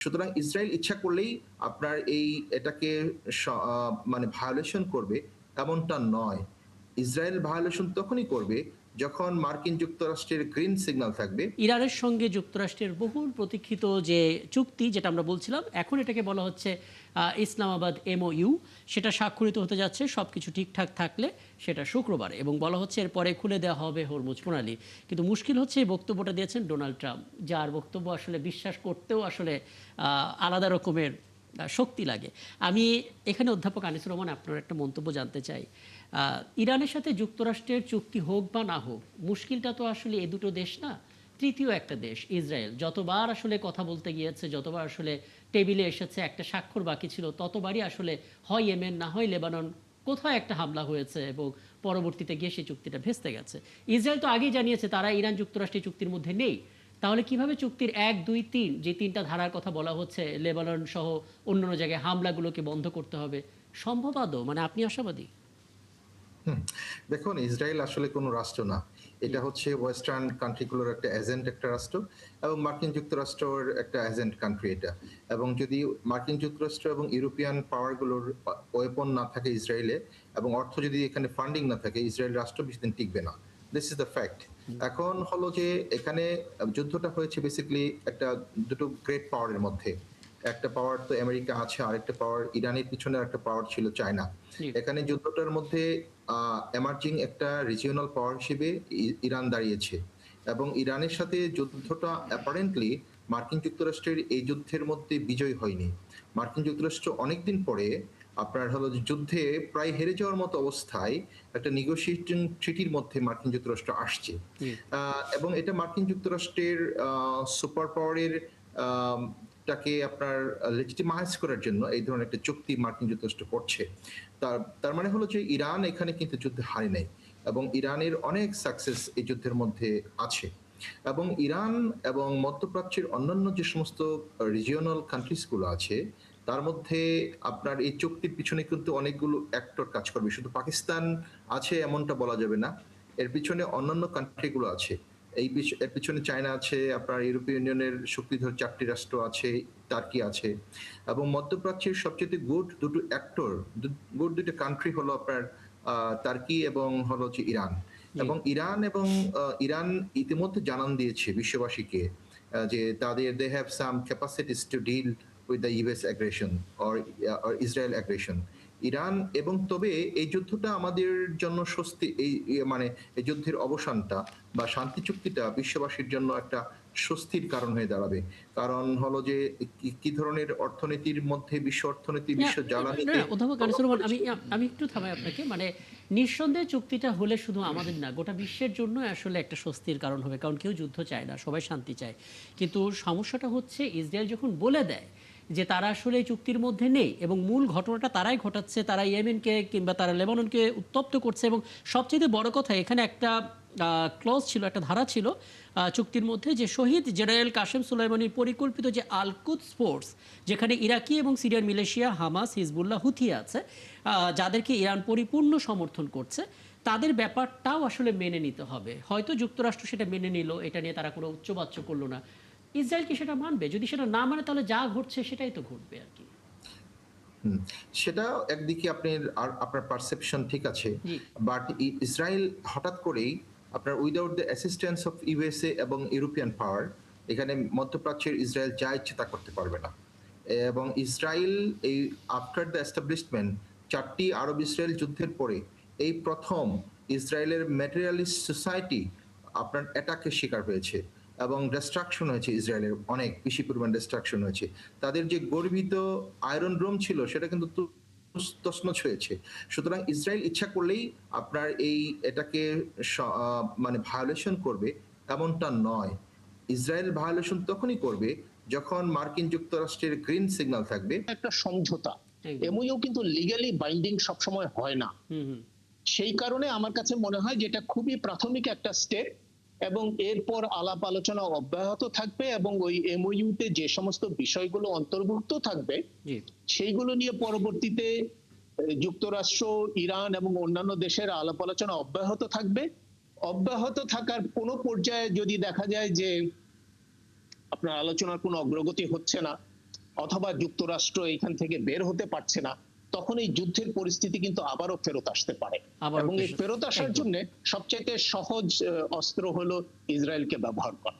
সুতরাং ইসরায়েল ইচ্ছা করলেই আপনার এটাকে মানে ভায়োলেশন করবে এমনটা নয়। ইসরায়েল ভায়োলেশন তখনই করবে যখন মার্কিন যুক্তরাষ্ট্রের গ্রিন সিগন্যাল থাকবে। ইরানের সঙ্গে যুক্তরাষ্ট্রের বহুল প্রতীক্ষিত যে চুক্তি, যেটা আমরা বলছিলাম, এখন এটাকে বলা হচ্ছে ইসলামাবাদ MOU, সেটা স্বাক্ষরিত হতে যাচ্ছে সবকিছু ঠিকঠাক থাকলে সেটা শুক্রবার, এবং বলা হচ্ছে এরপরে খুলে দেওয়া হবে হরমুজ প্রণালী। কিন্তু মুশকিল হচ্ছে এই বক্তব্যটা দিয়েছেন ডোনাল্ড ট্রাম্প, যার বক্তব্য আসলে বিশ্বাস করতেও আসলে আলাদা রকমের শক্তি লাগে। আমি এখানে অধ্যাপক আনিসুর রহমান, আপনার একটা মন্তব্য জানতে চাই। ইরানের সাথে যুক্তরাষ্ট্রের চুক্তি হোক বা না হোক, মুশকিলটা তো আসলে এ দুটো দেশ না, তৃতীয় একটা দেশ ইসরায়েল। যতবার আসলে কথা বলতে গিয়েছে, যতবার আসলে টেবিলে এসেছে, একটা স্বাক্ষর বাকি ছিল, ততবারই আসলে হয় ইয়েমেন না হয় লেবানন কোথাও একটা হামলা হয়েছে এবং পরবর্তীতে গিয়ে সেই চুক্তিটা ভেস্তে গেছে। ইসরায়েল তো আগেই জানিয়েছে তারা ইরান যুক্তরাষ্ট্রের চুক্তির মধ্যে নেই। তাহলে কিভাবে চুক্তির 1, 2, 3 যে 3টা ধারার কথা বলা হচ্ছে, লেবানন সহ অন্যান্য জায়গায় হামলাগুলোকে বন্ধ করতে হবে, সম্ভব আদৌ? মানে আপনি আশাবাদী? দেখুন, ইসরায়েল আসলে কোনো রাষ্ট্র না। এটা হচ্ছে ওয়েস্টার্ন কান্ট্রিগুলোর একটা এজেন্ট একটা রাষ্ট্র, এবং মার্কিন যুক্তরাষ্ট্রের একটা এজেন্ট কান্ট্রি এটা। এবং যদি মার্কিন যুক্তরাষ্ট্র এবং ইউরোপিয়ান পাওয়ারগুলোর ওয়েপন না থাকে ইসরায়েলে, এবং অর্থ যদি এখানে ফান্ডিং না থাকে, ইসরায়েল রাষ্ট্র বেশিদিন টিকবে না। This is the fact. এখন হলো যে এখানে যুদ্ধটা হয়েছে বেসিক্যালি একটা দুটো গ্রেট পাওয়ারের মধ্যে। একটা পাওয়ার তো আমেরিকা আছে, আরেকটা পাওয়ার ইরানের পিছনে একটা পাওয়ার ছিল চায়না। জি। এখানে যুদ্ধটার মধ্যে এমার্জিং একটা রিজিওনাল পাওয়ার হিসেবে ইরান দাঁড়িয়েছে, এবং ইরানের সাথে যুদ্ধটা অ্যাপারেন্টলি মার্কিন যুক্তরাষ্ট্রের এই যুদ্ধের মধ্যে বিজয় হয়নি। মার্কিন যুক্তরাষ্ট্র অনেকদিন পরে আপনার হলো যে যুদ্ধে প্রায় হেরে যাওয়ার মতো অবস্থায় একটা নেগোসিয়েশন ট্রিটির মধ্যে মার্কিন যুক্তরাষ্ট্র আসছে। জি। এবং এটা মার্কিন যুক্তরাষ্ট্রের সুপার পাওয়ারের টাকে আপনার লেজিটিমাইজ করার জন্য এই ধরনের একটা চুক্তি মার্কিন যুক্তরাষ্ট্র করছে। তার তার মানে হলো যে ইরান এখানে কিন্তু যুদ্ধে হারে নাই, এবং ইরানের অনেক সাকসেস এই যুদ্ধের মধ্যে আছে। এবং ইরান এবং মধ্যপ্রাচ্যের অন্যান্য যে সমস্ত রিজিওনাল কান্ট্রিজ গুলো আছে, তার মধ্যে আপনার এই চুক্তির পিছনে কিন্তু অনেকগুলো অ্যাক্টর কাজ করবে। শুধু পাকিস্তান আছে এমনটা বলা যাবে না, এর পিছনে অন্যান্য কান্ট্রিগুলো আছে। এর পিছনে চায়না আছে, আপনার ইউরোপীয় ইউনিয়নের শক্তিধর 4টি রাষ্ট্র আছে, টার্কি আছে, এবং মধ্যপ্রাচ্যের সবচেয়ে গুড দুটো কান্ট্রি হলো আপনার টার্কি এবং হলো যে ইরান। জি। এবং ইরান ইতিমধ্যে জানান দিয়েছে বিশ্ববাসীকে যে তাদের they have some capacities to deal with the US aggression or Israel aggression. Iran এবং তবে এই যুদ্ধটা আমাদের জন্য স্বস্তি, মানে এই যুদ্ধের অবসানটা বা শান্তি চুক্তিটা বিশ্ববাসীর জন্য একটা স্বস্তির কারণ হয়ে দাঁড়াবে। কারণ হলো যে কি ধরনের অর্থনীতির মধ্যে বিশ্ব অর্থনীতি, না, বিশ্ব না, জ্বালানিতে না, অধ্যাপক প্রভাব আনিসুর রহমান, পড়েছে। আমি একটু থামাই আপনাকে। মানে নিঃসন্দেহে চুক্তিটা হলে শুধু আমাদের না, গোটা বিশ্বের জন্য আসলে একটা স্বস্তির কারণ হবে, কারণ কেউ যুদ্ধ চায় না, সবাই শান্তি চায়। কিন্তু সমস্যাটা হচ্ছে ইসরায়েল যখন বলে দেয় যে তারা আসলে এই চুক্তির মধ্যে নেই, এবং মূল ঘটনাটা তারাই ঘটাচ্ছে, তারা ইয়েমেনকে কিংবা তারা লেবাননকে উত্তপ্ত করছে, এবং সবচেয়ে বড় কথা এখানে একটা ক্লজ ছিল, একটা ধারা ছিল চুক্তির মধ্যে, যে শহীদ জেনারেল কাসেম সুলাইমানির পরিকল্পিত যে আল কুদস ফোর্স, যেখানে ইরাকি এবং Syrian militia, Hamas, Hezbollah, Houthi আছে, যাদেরকে ইরান পরিপূর্ণ সমর্থন করছে, তাদের ব্যাপারটাও আসলে মেনে নিতে হবে। হয়তো যুক্তরাষ্ট্র সেটা মেনে নিল, এটা নিয়ে তারা কোনো উচ্চবাচ্য করলো না। ইসরায়েল কি সেটা মানবে? যদি সেটা না মানে, তাহলে যা ঘটছে সেটাই তো ঘটবে আর কি। হুম, সেটা একদিকে আপনার পারসেপশন ঠিক আছে, জি। বাট ইসরায়েল হঠাৎ করেই আপনার without the assistance of USA এবং ইউরোপিয়ান পাওয়ার এখানে মধ্যপ্রাচ্যের ইসরায়েল যা ইচ্ছে তা করতে পারবে না। এবং ইসরায়েল এই আফটার দ্য এস্টাবলিশমেন্ট 4টি আরব ইসরায়েল যুদ্ধের পরে এই প্রথম ইসরায়েলের ম্যাটেরিয়ালিস্ট সোসাইটি আপনার অ্যাটাকের শিকার হয়েছে, এবং ডিস্ট্রাকশন হয়েছে, ইসরায়েলের অনেক বেশি পরিমাণ ডিস্ট্রাকশন হয়েছে। তাদের যে গর্বিত আয়রন ডোম ছিল সেটা কিন্তু তছনছ হয়েছে। সুতরাং ইসরায়েল ইচ্ছা করলেই আপনার এটাকে মানে ভায়োলেশন করবে এমনটা নয়। ইসরায়েল ভায়োলেশন তখনই করবে যখন মার্কিন যুক্তরাষ্ট্রের গ্রিন সিগন্যাল থাকবে। একটা সমঝোতা, একদম। এমইউ কিন্তু লিগ্যালি বাইন্ডিং সবসময় হয় না। হুম, হুম। সেই কারণে আমার কাছে মনে হয় যে এটা খুবই প্রাথমিক একটা স্টেপ, এবং এরপর আলাপ আলোচনা অব্যাহত থাকবে, এবং ওই এমওইউতে যে সমস্ত বিষয়গুলো অন্তর্ভুক্ত থাকবে জি। সেইগুলো নিয়ে পরবর্তীতে যুক্তরাষ্ট্র, ইরান এবং অন্যান্য দেশের আলাপ আলোচনা অব্যাহত থাকবে। অব্যাহত থাকার কোনো পর্যায়ে যদি দেখা যায় যে আপনার আলোচনার কোনো অগ্রগতি হচ্ছে না, অথবা যুক্তরাষ্ট্র এখান থেকে বের হতে পারছে না, তখন এই যুদ্ধের পরিস্থিতি কিন্তু আবারও ফেরত আসতে পারে। আবারও এবং এই ফেরত আসার একদম। জন্য সবচাইতে সহজ অস্ত্র হলো ইসরায়েলকে ব্যবহার করা।